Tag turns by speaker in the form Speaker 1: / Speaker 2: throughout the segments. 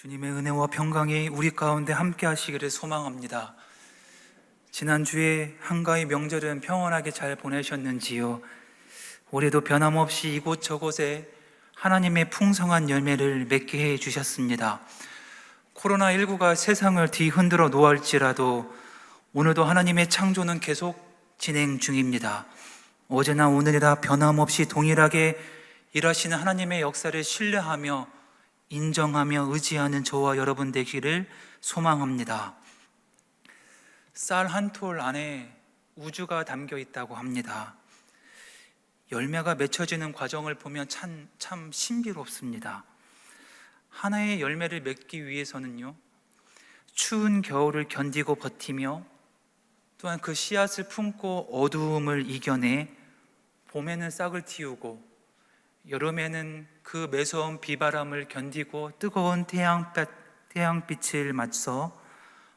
Speaker 1: 주님의 은혜와 평강이 우리 가운데 함께 하시기를 소망합니다. 지난주에 한가위 명절은 평안하게 잘 보내셨는지요? 올해도 변함없이 이곳저곳에 하나님의 풍성한 열매를 맺게 해 주셨습니다. 코로나19가 세상을 뒤흔들어 놓을지라도 오늘도 하나님의 창조는 계속 진행 중입니다. 어제나 오늘이라 변함없이 동일하게 일하시는 하나님의 역사를 신뢰하며 인정하며 의지하는 저와 여러분 되기를 소망합니다. 쌀 한 톨 안에 우주가 담겨 있다고 합니다. 열매가 맺혀지는 과정을 보면 참 신비롭습니다. 하나의 열매를 맺기 위해서는요, 추운 겨울을 견디고 버티며 또한 그 씨앗을 품고 어두움을 이겨내 봄에는 싹을 틔우고 여름에는 그 매서운 비바람을 견디고 뜨거운 태양빛을 맞서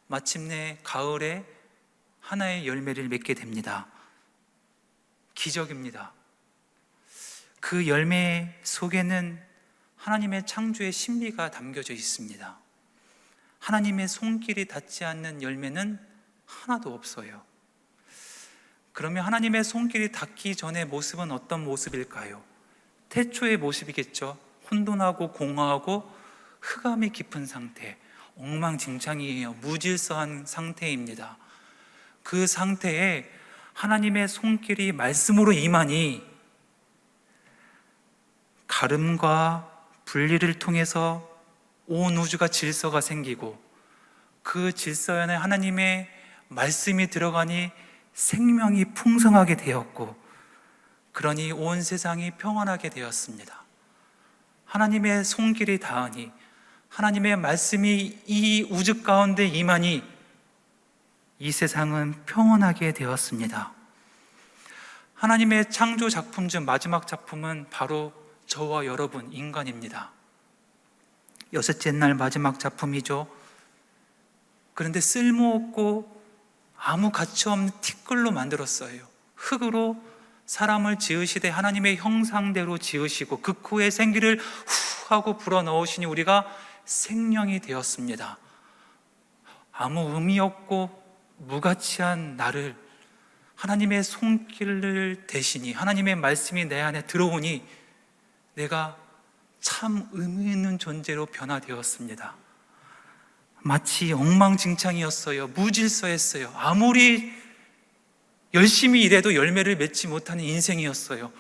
Speaker 1: 마침내 가을에 하나의 열매를 맺게 됩니다. 기적입니다. 그 열매 속에는 하나님의 창조의 신비가 담겨져 있습니다. 하나님의 손길이 닿지 않는 열매는 하나도 없어요. 그러면 하나님의 손길이 닿기 전의 모습은 어떤 모습일까요? 태초의 모습이겠죠. 혼돈하고 공허하고 흑암이 깊은 상태, 엉망진창이에요. 무질서한 상태입니다. 그 상태에 하나님의 손길이 말씀으로 임하니 가름과 분리를 통해서 온 우주가 질서가 생기고 그 질서 안에 하나님의 말씀이 들어가니 생명이 풍성하게 되었고, 그러니 온 세상이 평안하게 되었습니다. 하나님의 손길이 닿으니, 하나님의 말씀이 이 우주 가운데 임하니 이 세상은 평안하게 되었습니다. 하나님의 창조 작품 중 마지막 작품은 바로 저와 여러분 인간입니다. 여섯째 날 마지막 작품이죠. 그런데 쓸모없고 아무 가치 없는 티끌로 만들었어요. 흙으로 사람을 지으시되 하나님의 형상대로 지으시고 그 후에 생기를 후 하고 불어넣으시니 우리가 생명이 되었습니다. 아무 의미 없고 무가치한 나를 하나님의 손길을 대시니, 하나님의 말씀이 내 안에 들어오니 내가 참 의미 있는 존재로 변화되었습니다. 마치 엉망진창이었어요. 무질서했어요. 아무리 열심히 일해도 열매를 맺지 못하는 인생이었어요.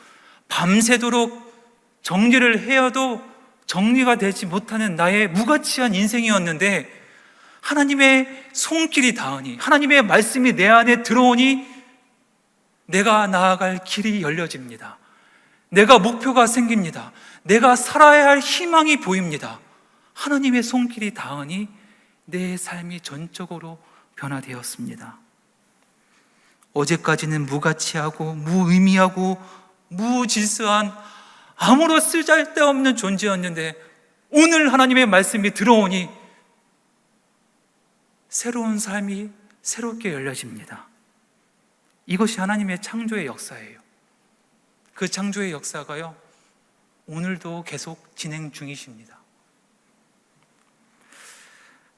Speaker 1: 밤새도록 정리를 해야도 정리가 되지 못하는 나의 무가치한 인생이었는데, 하나님의 손길이 닿으니, 하나님의 말씀이 내 안에 들어오니 내가 나아갈 길이 열려집니다. 내가 목표가 생깁니다. 내가 살아야 할 희망이 보입니다. 하나님의 손길이 닿으니 내 삶이 전적으로 변화되었습니다. 어제까지는 무가치하고 무의미하고 무질서한 아무런 쓸데없는 존재였는데 오늘 하나님의 말씀이 들어오니 새로운 삶이 새롭게 열려집니다. 이것이 하나님의 창조의 역사예요. 그 창조의 역사가요, 오늘도 계속 진행 중이십니다.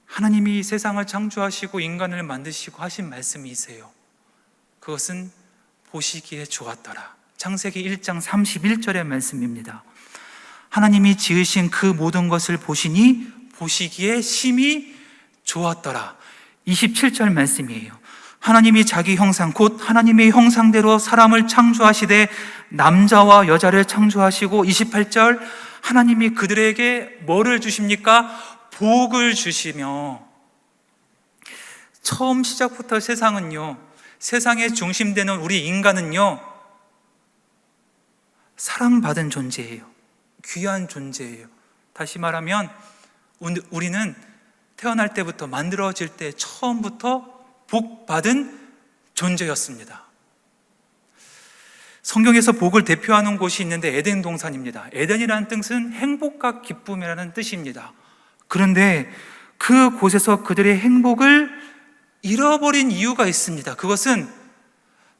Speaker 1: 하나님이 세상을 창조하시고 인간을 만드시고 하신 말씀이세요. 그것은 보시기에 좋았더라. 창세기 1장 31절의 말씀입니다. 하나님이 지으신 그 모든 것을 보시니 보시기에 심히 좋았더라. 27절 말씀이에요. 하나님이 자기 형상 곧 하나님의 형상대로 사람을 창조하시되 남자와 여자를 창조하시고, 28절 하나님이 그들에게 뭐를 주십니까? 복을 주시며. 처음 시작부터 세상의 중심되는 우리 인간은요, 사랑받은 존재예요. 귀한 존재예요. 다시 말하면 우리는 태어날 때부터, 만들어질 때 처음부터 복받은 존재였습니다. 성경에서 복을 대표하는 곳이 있는데 에덴 동산입니다. 에덴이라는 뜻은 행복과 기쁨이라는 뜻입니다. 그런데 그 곳에서 그들의 행복을 잃어버린 이유가 있습니다. 그것은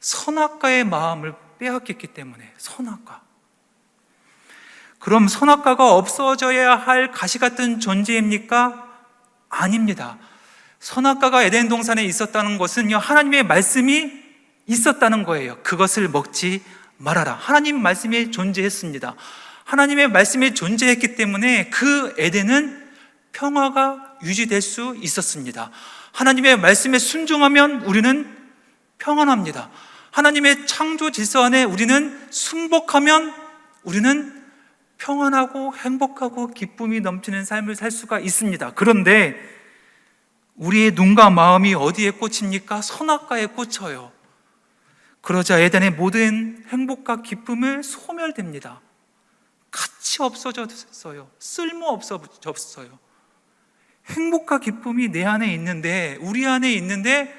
Speaker 1: 선악과의 마음을 빼앗겼기 때문에. 선악과. 그럼 선악과가 없어져야 할 가시 같은 존재입니까? 아닙니다. 선악과가 에덴 동산에 있었다는 것은요, 하나님의 말씀이 있었다는 거예요. 그것을 먹지 말아라. 하나님 말씀이 존재했습니다. 하나님의 말씀이 존재했기 때문에 그 에덴은 평화가 유지될 수 있었습니다. 하나님의 말씀에 순종하면 우리는 평안합니다. 하나님의 창조 질서 안에 우리는 순복하면 우리는 평안하고 행복하고 기쁨이 넘치는 삶을 살 수가 있습니다. 그런데 우리의 눈과 마음이 어디에 꽂힙니까? 선악과에 꽂혀요. 그러자 에덴의 모든 행복과 기쁨을 소멸됩니다. 가치 없어졌어요. 쓸모 없어졌어요. 행복과 기쁨이 내 안에 있는데, 우리 안에 있는데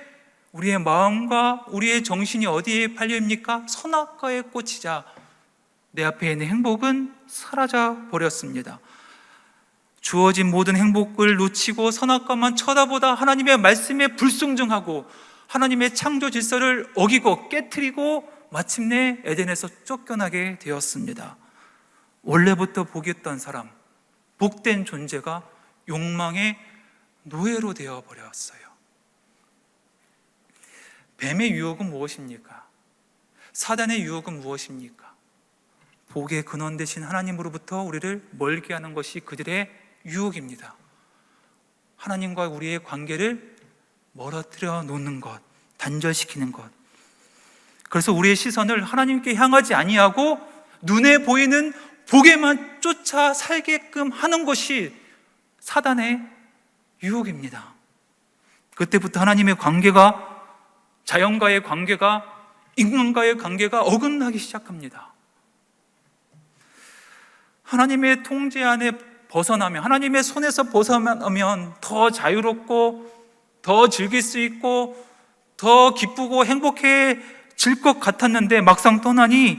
Speaker 1: 우리의 마음과 우리의 정신이 어디에 팔려입니까? 선악과에 꽂히자 내 앞에 있는 행복은 사라져 버렸습니다. 주어진 모든 행복을 놓치고 선악과만 쳐다보다 하나님의 말씀에 불순종하고 하나님의 창조 질서를 어기고 깨트리고 마침내 에덴에서 쫓겨나게 되었습니다. 원래부터 복이었던 사람, 복된 존재가 욕망의 노예로 되어버렸어요. 뱀의 유혹은 무엇입니까? 사단의 유혹은 무엇입니까? 복의 근원 되신 하나님으로부터 우리를 멀게 하는 것이 그들의 유혹입니다. 하나님과 우리의 관계를 멀어뜨려 놓는 것, 단절시키는 것. 그래서 우리의 시선을 하나님께 향하지 아니하고 눈에 보이는 복에만 쫓아 살게끔 하는 것이 사단의 유혹입니다. 그때부터 하나님의 관계가, 자연과의 관계가, 인간과의 관계가 어긋나기 시작합니다. 하나님의 통제 안에 벗어나면, 하나님의 손에서 벗어나면 더 자유롭고 더 즐길 수 있고 더 기쁘고 행복해질 것 같았는데 막상 떠나니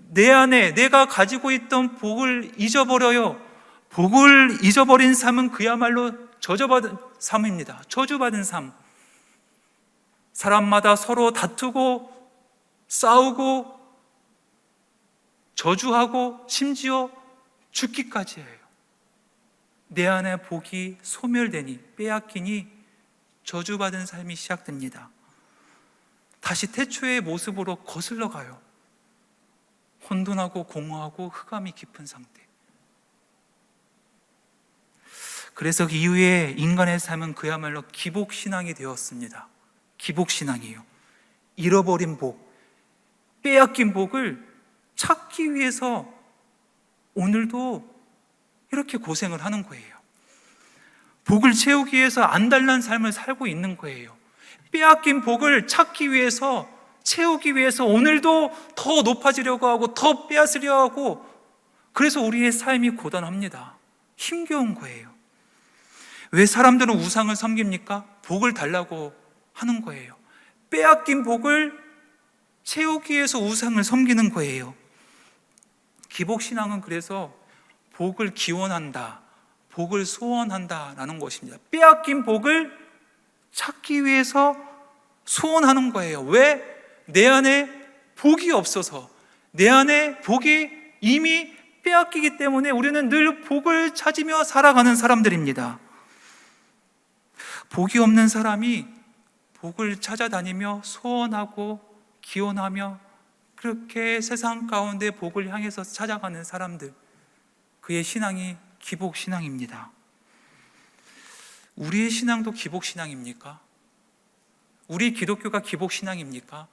Speaker 1: 내 안에 내가 가지고 있던 복을 잊어버려요. 복을 잊어버린 삶은 그야말로 저주받은 삶입니다. 저주받은 삶. 사람마다 서로 다투고 싸우고 저주하고 심지어 죽기까지 해요. 내 안에 복이 소멸되니, 빼앗기니 저주받은 삶이 시작됩니다. 다시 태초의 모습으로 거슬러 가요. 혼돈하고 공허하고 흑암이 깊은 상태. 그래서 그 이후에 인간의 삶은 그야말로 기복신앙이 되었습니다. 기복신앙이에요. 잃어버린 복, 빼앗긴 복을 찾기 위해서 오늘도 이렇게 고생을 하는 거예요. 복을 채우기 위해서 안달난 삶을 살고 있는 거예요. 빼앗긴 복을 찾기 위해서, 채우기 위해서 오늘도 더 높아지려고 하고 더 빼앗으려 하고, 그래서 우리의 삶이 고단합니다. 힘겨운 거예요. 왜 사람들은 우상을 섬깁니까? 복을 달라고 하는 거예요. 빼앗긴 복을 채우기 위해서 우상을 섬기는 거예요. 기복신앙은 그래서 복을 기원한다, 복을 소원한다라는 것입니다. 빼앗긴 복을 찾기 위해서 소원하는 거예요. 왜? 내 안에 복이 없어서, 내 안에 복이 이미 빼앗기기 때문에 우리는 늘 복을 찾으며 살아가는 사람들입니다. 복이 없는 사람이 복을 찾아다니며 소원하고 기원하며 그렇게 세상 가운데 복을 향해서 찾아가는 사람들, 그의 신앙이 기복신앙입니다. 우리의 신앙도 기복신앙입니까? 우리 기독교가 기복신앙입니까?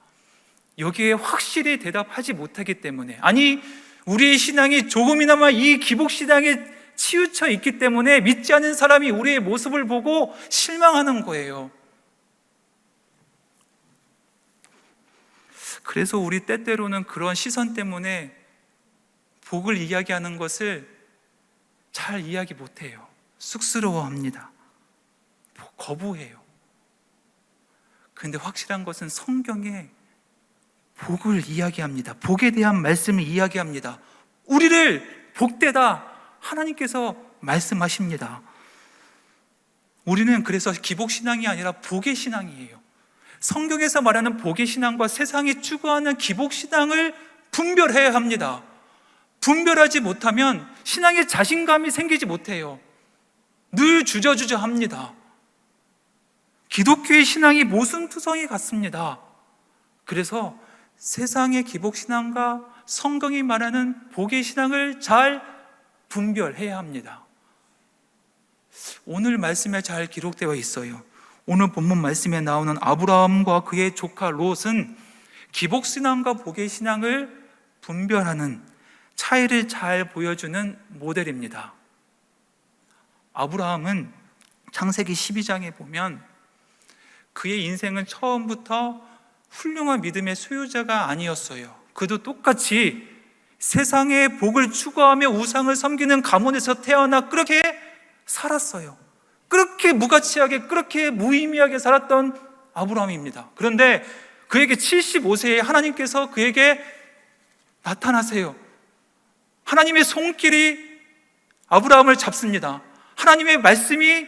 Speaker 1: 여기에 확실히 대답하지 못하기 때문에, 아니 우리의 신앙이 조금이나마 이 기복신앙에 치우쳐 있기 때문에 믿지 않는 사람이 우리의 모습을 보고 실망하는 거예요. 그래서 우리 때때로는 그런 시선 때문에 복을 이야기하는 것을 잘 이야기 못해요. 쑥스러워합니다. 거부해요. 그런데 확실한 것은 성경에 복을 이야기합니다. 복에 대한 말씀을 이야기합니다. 우리를 복되다 하나님께서 말씀하십니다. 우리는 그래서 기복신앙이 아니라 복의 신앙이에요. 성경에서 말하는 복의 신앙과 세상이 추구하는 기복신앙을 분별해야 합니다. 분별하지 못하면 신앙에 자신감이 생기지 못해요. 늘 주저주저합니다. 기독교의 신앙이 모순투성이 같습니다. 그래서 세상의 기복신앙과 성경이 말하는 복의 신앙을 잘 분별해야 합니다. 오늘 말씀에 잘 기록되어 있어요. 오늘 본문 말씀에 나오는 아브라함과 그의 조카 롯은 기복신앙과 복의 신앙을 분별하는 차이를 잘 보여주는 모델입니다. 아브라함은 창세기 12장에 보면 그의 인생은 처음부터 훌륭한 믿음의 소유자가 아니었어요. 그도 똑같이 세상의 복을 추구하며 우상을 섬기는 가문에서 태어나 그렇게 살았어요. 그렇게 무가치하게, 그렇게 무의미하게 살았던 아브라함입니다. 그런데 그에게 75세에 하나님께서 그에게 나타나세요. 하나님의 손길이 아브라함을 잡습니다. 하나님의 말씀이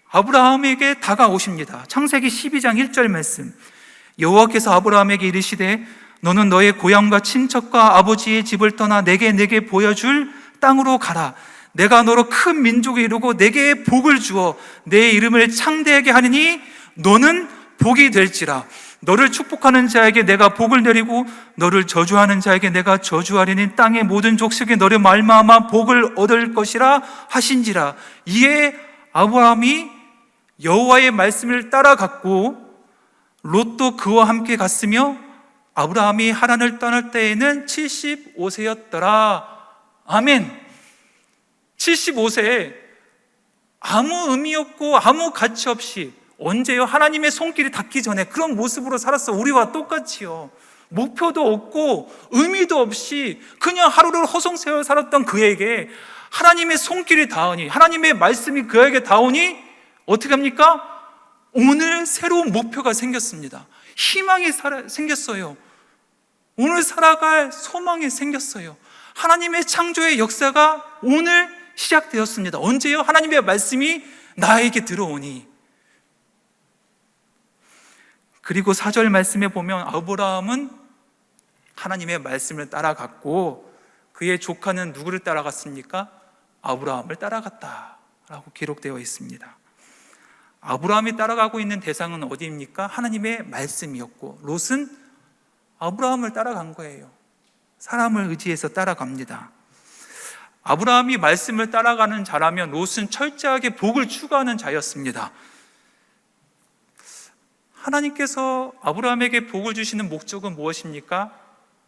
Speaker 1: 아브라함에게 다가오십니다. 창세기 12장 1절 말씀. 여호와께서 아브라함에게 이르시되 너는 너의 고향과 친척과 아버지의 집을 떠나 내게 보여줄 땅으로 가라. 내가 너로 큰 민족을 이루고 내게 복을 주어 내 이름을 창대하게 하리니 너는 복이 될지라. 너를 축복하는 자에게 내가 복을 내리고 너를 저주하는 자에게 내가 저주하리니 땅의 모든 족속이 너를 말미암아 복을 얻을 것이라 하신지라. 이에 아브라함이 여호와의 말씀을 따라갔고 롯도 그와 함께 갔으며 아브라함이 하란을 떠날 때에는 75세였더라. 아멘. 75세에 아무 의미 없고 아무 가치 없이, 언제요? 하나님의 손길이 닿기 전에 그런 모습으로 살았어. 우리와 똑같이요. 목표도 없고 의미도 없이 그냥 하루를 허송세월 살았던 그에게 하나님의 손길이 닿으니, 하나님의 말씀이 그에게 닿으니 어떻게 합니까? 오늘 새로운 목표가 생겼습니다. 희망이 생겼어요. 오늘 살아갈 소망이 생겼어요. 하나님의 창조의 역사가 오늘 시작되었습니다. 언제요? 하나님의 말씀이 나에게 들어오니. 그리고 4절 말씀에 보면 아브라함은 하나님의 말씀을 따라갔고 그의 조카는 누구를 따라갔습니까? 아브라함을 따라갔다라고 기록되어 있습니다. 아브라함이 따라가고 있는 대상은 어디입니까? 하나님의 말씀이었고 롯은 아브라함을 따라간 거예요. 사람을 의지해서 따라갑니다. 아브라함이 말씀을 따라가는 자라면 롯은 철저하게 복을 추구하는 자였습니다. 하나님께서 아브라함에게 복을 주시는 목적은 무엇입니까?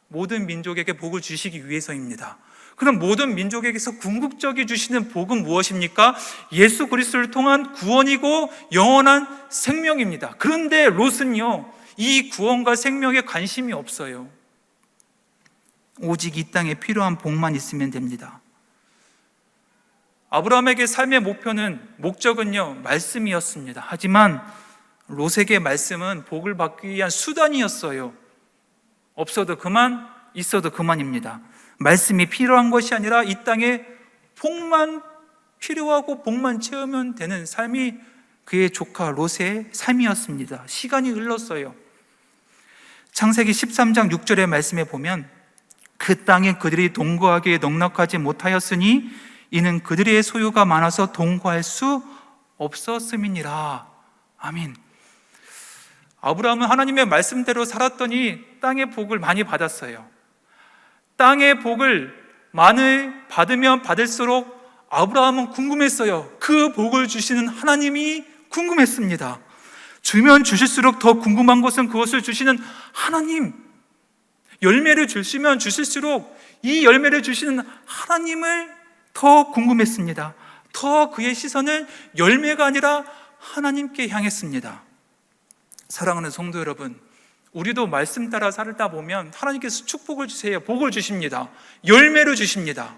Speaker 1: 모든 민족에게 복을 주시기 위해서입니다. 그럼 모든 민족에게서 궁극적이 주시는 복은 무엇입니까? 예수 그리스도를 통한 구원이고 영원한 생명입니다. 그런데 롯은요, 이 구원과 생명에 관심이 없어요. 오직 이 땅에 필요한 복만 있으면 됩니다. 아브라함에게 삶의 목적은요, 말씀이었습니다. 하지만 롯에게 말씀은 복을 받기 위한 수단이었어요. 없어도 그만, 있어도 그만입니다. 말씀이 필요한 것이 아니라 이 땅에 복만 필요하고 복만 채우면 되는 삶이 그의 조카 롯의 삶이었습니다. 시간이 흘렀어요. 창세기 13장 6절의 말씀에 보면 그 땅에 그들이 동거하기에 넉넉하지 못하였으니 이는 그들의 소유가 많아서 동거할 수 없었음이니라. 아멘. 아브라함은 하나님의 말씀대로 살았더니 땅의 복을 많이 받았어요. 땅의 복을 많이 받으면 받을수록 아브라함은 궁금했어요. 그 복을 주시는 하나님이 궁금했습니다. 주면 주실수록 더 궁금한 것은 그것을 주시는 하나님. 열매를 주시면 주실수록 이 열매를 주시는 하나님을 더 궁금했습니다. 더 그의 시선은 열매가 아니라 하나님께 향했습니다. 사랑하는 성도 여러분, 우리도 말씀 따라 살다 보면 하나님께서 축복을 주세요. 복을 주십니다. 열매를 주십니다.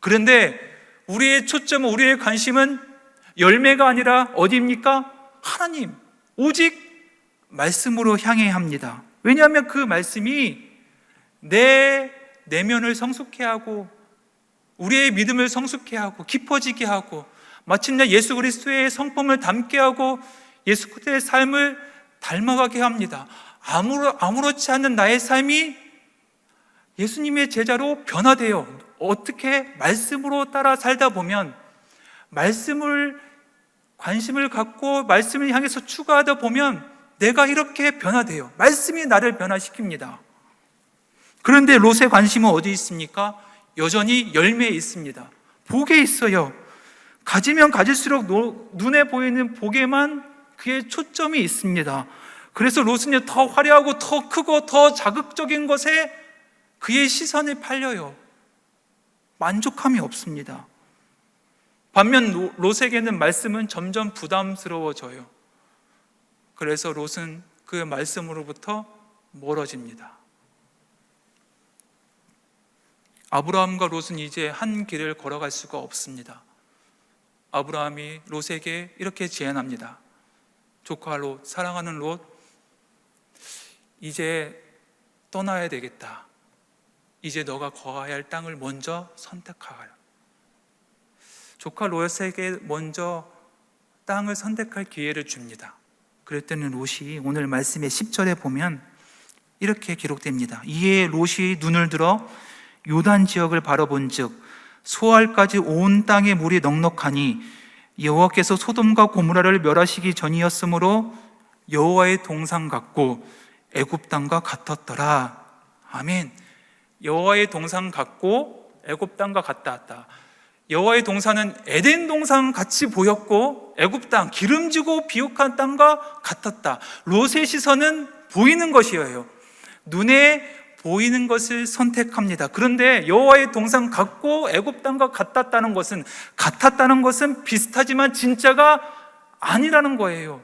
Speaker 1: 그런데 우리의 초점은, 우리의 관심은 열매가 아니라 어디입니까? 하나님, 오직 말씀으로 향해야 합니다. 왜냐하면 그 말씀이 내 내면을 성숙케 하고 우리의 믿음을 성숙케 하고 깊어지게 하고 마침내 예수 그리스도의 성품을 담게 하고 예수 그리스도의 삶을 닮아가게 합니다. 아무렇지 않은 나의 삶이 예수님의 제자로 변화되어 어떻게 말씀으로 따라 살다 보면, 말씀을 관심을 갖고 말씀을 향해서 추구하다 보면 내가 이렇게 변화돼요. 말씀이 나를 변화시킵니다. 그런데 롯의 관심은 어디 있습니까? 여전히 열매에 있습니다. 복에 있어요. 가지면 가질수록 눈에 보이는 복에만 그의 초점이 있습니다. 그래서 롯은 더 화려하고 더 크고 더 자극적인 것에 그의 시선이 팔려요. 만족함이 없습니다. 반면 롯에게는 말씀은 점점 부담스러워져요. 그래서 롯은 그 말씀으로부터 멀어집니다. 아브라함과 롯은 이제 한 길을 걸어갈 수가 없습니다. 아브라함이 롯에게 이렇게 제안합니다. 조카 롯, 사랑하는 롯, 이제 떠나야 되겠다. 이제 너가 거하여야 할 땅을 먼저 선택하라. 조카 롯에게 먼저 땅을 선택할 기회를 줍니다. 그랬더니 롯이 오늘 말씀의 10절에 보면 이렇게 기록됩니다. 이에 롯이 눈을 들어 요단 지역을 바라본즉 소알까지 온 땅에 물이 넉넉하니 여호와께서 소돔과 고모라를 멸하시기 전이었으므로 여호와의 동산 같고 애굽 땅과 같았더라. 아멘. 여호와의 동산 같고 애굽 땅과 같았다. 여호와의 동산은 에덴 동산 같이 보였고 애굽 땅, 기름지고 비옥한 땅과 같았다. 롯의 시선은 보이는 것이에요. 눈에 보이는 것을 선택합니다. 그런데 여호와의 동산 같고 애굽 땅과 같았다는 것은 비슷하지만 진짜가 아니라는 거예요.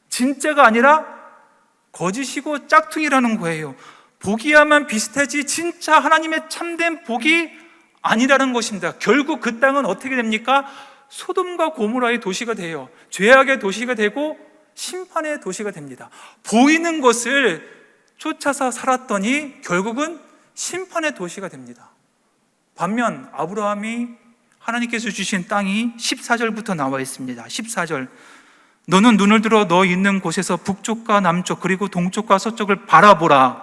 Speaker 1: 진짜가 아니라 거짓이고 짝퉁이라는 거예요. 보기야만 비슷하지 진짜 하나님의 참된 복이 아니라는 것입니다. 결국 그 땅은 어떻게 됩니까? 소돔과 고모라의 도시가 돼요. 죄악의 도시가 되고 심판의 도시가 됩니다. 보이는 것을 쫓아서 살았더니 결국은 심판의 도시가 됩니다. 반면 아브라함이 하나님께서 주신 땅이 14절부터 나와 있습니다. 14절, 너는 눈을 들어 너 있는 곳에서 북쪽과 남쪽 그리고 동쪽과 서쪽을 바라보라.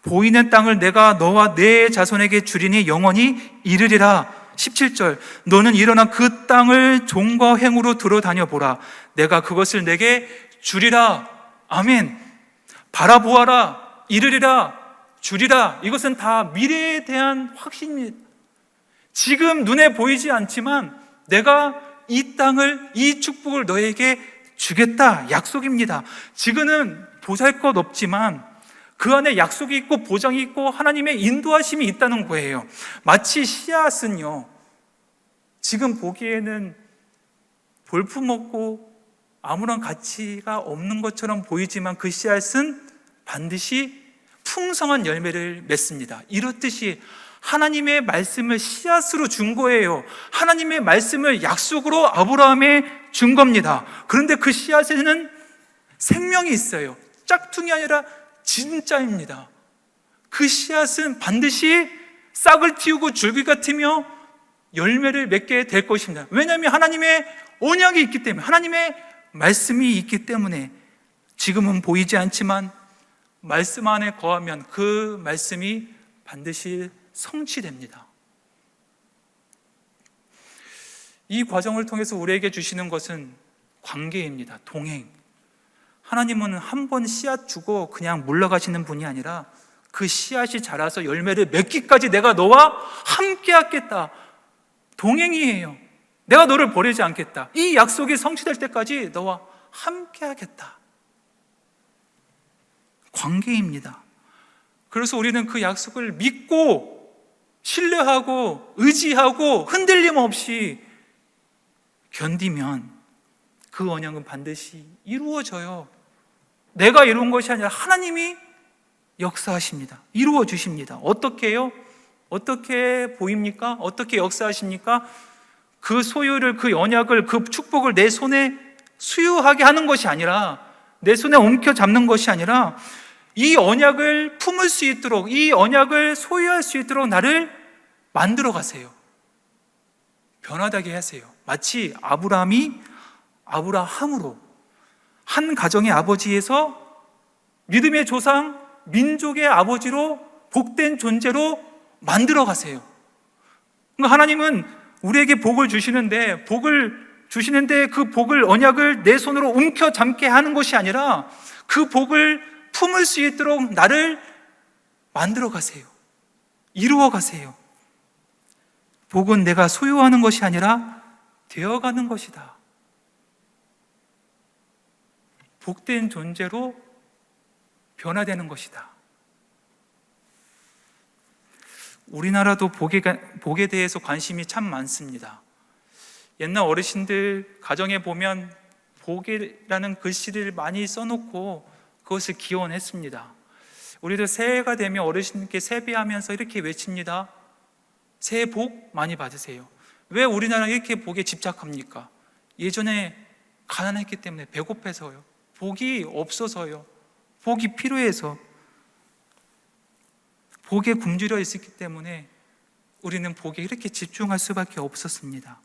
Speaker 1: 보이는 땅을 내가 너와 내 자손에게 주리니 영원히 이르리라. 17절, 너는 일어나 그 땅을 종과 행으로 들어다녀 보라. 내가 그것을 내게 주리라. 아멘. 바라보아라. 이르리라, 주리라. 이것은 다 미래에 대한 확신입니다. 지금 눈에 보이지 않지만 내가 이 땅을, 이 축복을 너에게 주겠다. 약속입니다. 지금은 보잘것 없지만 그 안에 약속이 있고 보장이 있고 하나님의 인도하심이 있다는 거예요. 마치 씨앗은요, 지금 보기에는 볼품없고 아무런 가치가 없는 것처럼 보이지만 그 씨앗은 반드시 풍성한 열매를 맺습니다. 이렇듯이 하나님의 말씀을 씨앗으로 준 거예요. 하나님의 말씀을 약속으로 아브라함에 준 겁니다. 그런데 그 씨앗에는 생명이 있어요. 짝퉁이 아니라 진짜입니다. 그 씨앗은 반드시 싹을 틔우고 줄기가 트며 열매를 맺게 될 것입니다. 왜냐하면 하나님의 언약이 있기 때문에, 하나님의 말씀이 있기 때문에. 지금은 보이지 않지만 말씀 안에 거하면 그 말씀이 반드시 성취됩니다. 이 과정을 통해서 우리에게 주시는 것은 관계입니다. 동행. 하나님은 한 번 씨앗 주고 그냥 물러가시는 분이 아니라 그 씨앗이 자라서 열매를 맺기까지 내가 너와 함께 하겠다. 동행이에요. 내가 너를 버리지 않겠다. 이 약속이 성취될 때까지 너와 함께 하겠다. 관계입니다. 그래서 우리는 그 약속을 믿고 신뢰하고 의지하고 흔들림 없이 견디면 그 언약은 반드시 이루어져요. 내가 이룬 것이 아니라 하나님이 역사하십니다. 이루어 주십니다. 어떻게 해요? 어떻게 보입니까? 어떻게 역사하십니까? 그 소유를, 그 언약을, 그 축복을 내 손에 수유하게 하는 것이 아니라, 내 손에 옮겨 잡는 것이 아니라 이 언약을 품을 수 있도록, 이 언약을 소유할 수 있도록 나를 만들어 가세요. 변화되게 하세요. 마치 아브라함으로 한 가정의 아버지에서 믿음의 조상, 민족의 아버지로 복된 존재로 만들어 가세요. 그러니까 하나님은 우리에게 복을 주시는데 그 복을, 언약을 내 손으로 움켜 잡게 하는 것이 아니라 그 복을 품을 수 있도록 나를 만들어 가세요. 이루어 가세요. 복은 내가 소유하는 것이 아니라 되어가는 것이다. 복된 존재로 변화되는 것이다. 우리나라도 복에 대해서 관심이 참 많습니다. 옛날 어르신들 가정에 보면 복이라는 글씨를 많이 써놓고 그것을 기원했습니다. 우리도 새해가 되면 어르신께 세배하면서 이렇게 외칩니다. 새해 복 많이 받으세요. 왜 우리나라가 이렇게 복에 집착합니까? 예전에 가난했기 때문에, 배고파서요. 복이 없어서요. 복이 필요해서, 복에 굶주려 있었기 때문에 우리는 복에 이렇게 집중할 수밖에 없었습니다.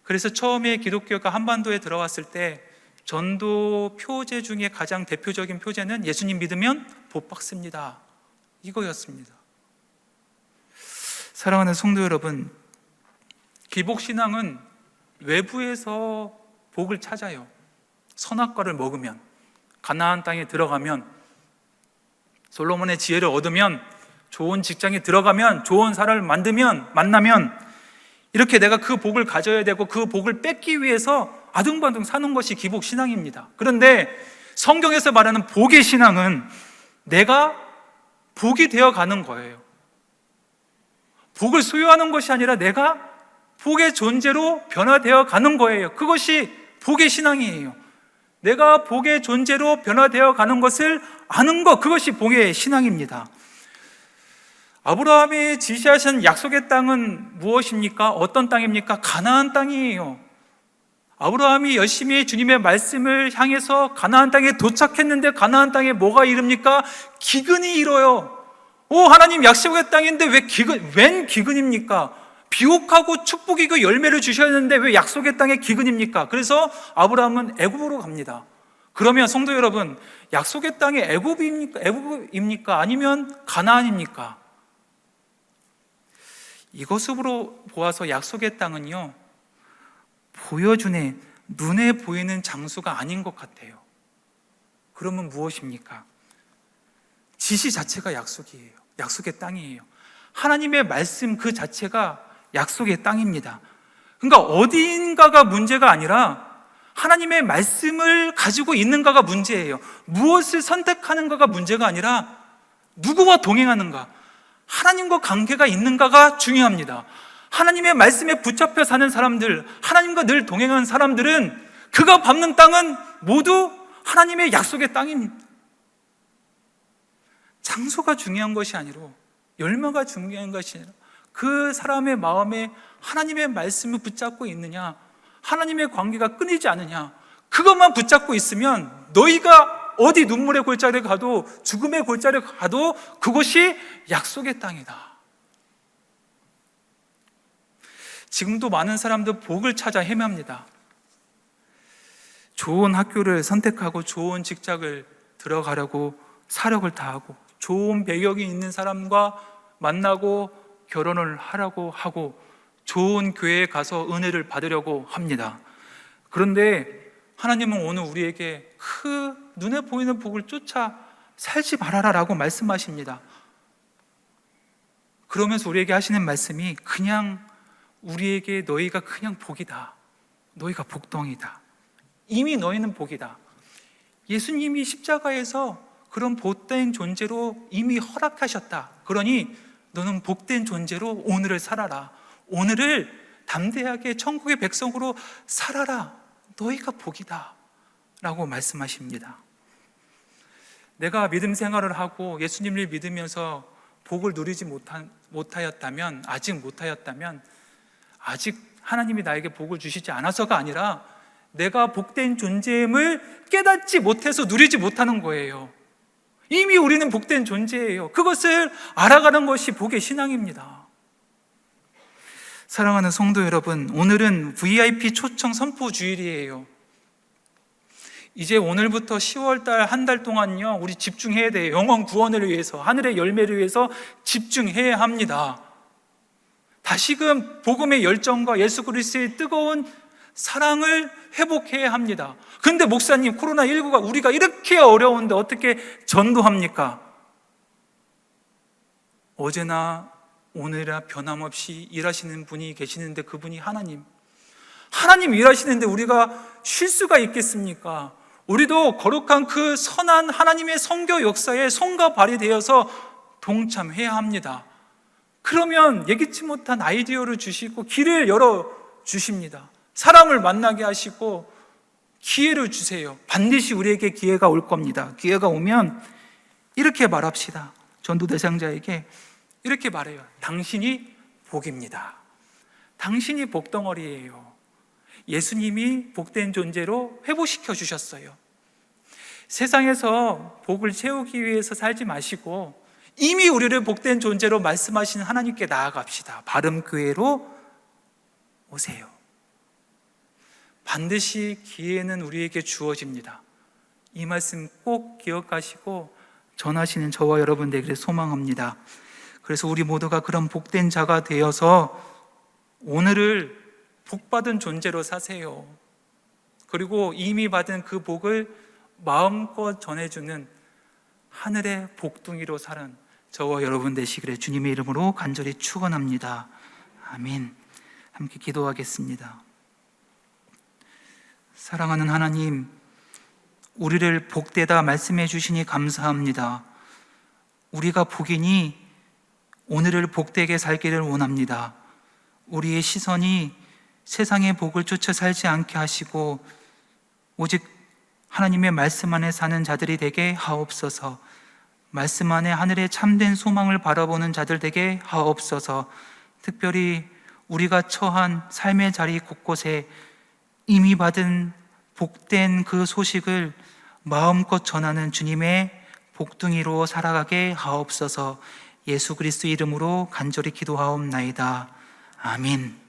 Speaker 1: 그래서 처음에 기독교가 한반도에 들어왔을 때 전도 표제 중에 가장 대표적인 표제는 예수님 믿으면 복 받습니다, 이거였습니다. 사랑하는 성도 여러분, 기복신앙은 외부에서 복을 찾아요. 선악과를 먹으면, 가나안 땅에 들어가면, 솔로몬의 지혜를 얻으면, 좋은 직장에 들어가면, 좋은 사람을 만나면 이렇게 내가 그 복을 가져야 되고 그 복을 뺏기 위해서 아둥바둥 사는 것이 기복신앙입니다. 그런데 성경에서 말하는 복의 신앙은 내가 복이 되어가는 거예요. 복을 소유하는 것이 아니라 내가 복의 존재로 변화되어 가는 거예요. 그것이 복의 신앙이에요. 내가 복의 존재로 변화되어 가는 것을 아는 것, 그것이 복의 신앙입니다. 아브라함이 지시하신 약속의 땅은 무엇입니까? 어떤 땅입니까? 가나안 땅이에요. 아브라함이 열심히 주님의 말씀을 향해서 가나안 땅에 도착했는데 가나안 땅에 뭐가 이릅니까? 기근이 일어요. 하나님 약속의 땅인데 웬 기근입니까? 비옥하고 축복이고 열매를 주셨는데 왜 약속의 땅에 기근입니까? 그래서 아브라함은 애굽으로 갑니다. 그러면 성도 여러분, 약속의 땅이 애굽입니까? 아니면 가나안입니까? 이것으로 보아서 약속의 땅은요, 보여주네, 눈에 보이는 장소가 아닌 것 같아요. 그러면 무엇입니까? 지시 자체가 약속이에요. 약속의 땅이에요. 하나님의 말씀 그 자체가 약속의 땅입니다. 그러니까 어디인가가 문제가 아니라 하나님의 말씀을 가지고 있는가가 문제예요. 무엇을 선택하는가가 문제가 아니라 누구와 동행하는가, 하나님과 관계가 있는가가 중요합니다. 하나님의 말씀에 붙잡혀 사는 사람들, 하나님과 늘 동행하는 사람들은 그가 밟는 땅은 모두 하나님의 약속의 땅입니다. 장소가 중요한 것이 아니고 열매가 중요한 것이 아니라 그 사람의 마음에 하나님의 말씀을 붙잡고 있느냐, 하나님의 관계가 끊이지 않느냐, 그것만 붙잡고 있으면 너희가 어디 눈물의 골짜기를 가도, 죽음의 골짜기를 가도 그것이 약속의 땅이다. 지금도 많은 사람들 복을 찾아 헤맵니다. 좋은 학교를 선택하고 좋은 직장을 들어가려고 사력을 다하고 좋은 배경이 있는 사람과 만나고 결혼을 하라고 하고 좋은 교회에 가서 은혜를 받으려고 합니다. 그런데 하나님은 오늘 우리에게 그 눈에 보이는 복을 쫓아 살지 말아라 라고 말씀하십니다. 그러면서 우리에게 하시는 말씀이 그냥 우리에게 너희가 그냥 복이다, 너희가 복덩이다, 이미 너희는 복이다. 예수님이 십자가에서 그런 복된 존재로 이미 허락하셨다. 그러니 너는 복된 존재로 오늘을 살아라. 오늘을 담대하게 천국의 백성으로 살아라. 너희가 복이다 라고 말씀하십니다. 내가 믿음 생활을 하고 예수님을 믿으면서 복을 누리지 못하였다면, 아직 하나님이 나에게 복을 주시지 않아서가 아니라 내가 복된 존재임을 깨닫지 못해서 누리지 못하는 거예요. 이미 우리는 복된 존재예요. 그것을 알아가는 것이 복의 신앙입니다. 사랑하는 성도 여러분, 오늘은 VIP 초청 선포 주일이에요. 이제 오늘부터 10월달 한 달 동안요, 우리 집중해야 돼요. 영혼 구원을 위해서, 하늘의 열매를 위해서 집중해야 합니다. 다시금 복음의 열정과 예수 그리스도의 뜨거운 사랑을 회복해야 합니다. 그런데 목사님, 코로나19가 우리가 이렇게 어려운데 어떻게 전도합니까? 어제나 오늘이나 변함없이 일하시는 분이 계시는데 그분이 하나님 일하시는데 우리가 쉴 수가 있겠습니까? 우리도 거룩한 그 선한 하나님의 선교 역사에 손과 발이 되어서 동참해야 합니다. 그러면 예기치 못한 아이디어를 주시고 길을 열어 주십니다. 사람을 만나게 하시고 기회를 주세요. 반드시 우리에게 기회가 올 겁니다. 기회가 오면 이렇게 말합시다. 전도 대상자에게 이렇게 말해요. 당신이 복입니다. 당신이 복덩어리예요. 예수님이 복된 존재로 회복시켜 주셨어요. 세상에서 복을 채우기 위해서 살지 마시고 이미 우리를 복된 존재로 말씀하시는 하나님께 나아갑시다. 바름교회로 오세요. 반드시 기회는 우리에게 주어집니다. 이 말씀 꼭 기억하시고 전하시는 저와 여러분 되기를 소망합니다. 그래서 우리 모두가 그런 복된 자가 되어서 오늘을 복받은 존재로 사세요. 그리고 이미 받은 그 복을 마음껏 전해주는 하늘의 복둥이로 사는 저와 여러분 되시기를 주님의 이름으로 간절히 축원합니다. 아멘. 함께 기도하겠습니다. 사랑하는 하나님, 우리를 복되다 말씀해 주시니 감사합니다. 우리가 복이니 오늘을 복되게 살기를 원합니다. 우리의 시선이 세상의 복을 쫓아 살지 않게 하시고 오직 하나님의 말씀 안에 사는 자들이 되게 하옵소서. 말씀 안에 하늘의 참된 소망을 바라보는 자들 되게 하옵소서. 특별히 우리가 처한 삶의 자리 곳곳에 이미 받은 복된 그 소식을 마음껏 전하는 주님의 복둥이로 살아가게 하옵소서. 예수 그리스도 이름으로 간절히 기도하옵나이다. 아멘.